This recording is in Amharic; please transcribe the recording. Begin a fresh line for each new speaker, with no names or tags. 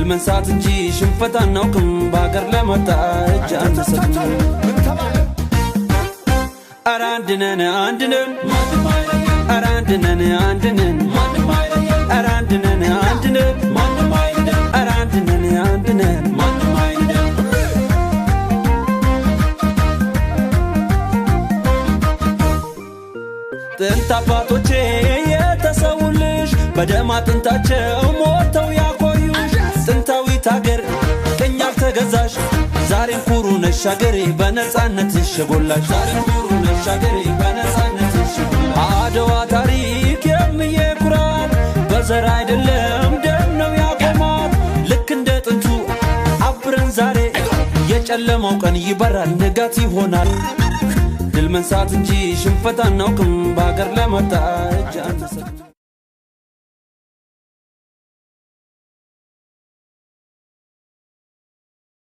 መንሳት እንጂ ሽንፈት አናውቅም በአገር ለመጣ እጅ አንሰጥም ኧረ አንድነን አንድነን ኧረ አንድነን አንድነን ኧረ አንድነን አንድነን ኧረ አንድነን አንድነን ጥንት አባቶቼ የተሰውልሽ በደም አጥንታቸው ሞተው ያቆዩሽ ጥንታዊት አገር ቀኝ ያልተገዛሽ ዛሬም ኩሩ ነሽ አገሬ በነጻነትሽ ጎላሽ ዛሬም ኩሩ ነሽ አገሬ በነጻነትሽ አድዋ ታሪክ የምዬ ኩራት በዘር አይደለም ደም ነው ያቆማት ልክ እንደ ጥንቱ አብረን ዛሬ የጨለማው ቀን ይበራል ንጋት ይሆናል ድል መንሳት እንጂ ሽንፈት አናውቅም በአገር ለመጣ እጅ አንሰጥም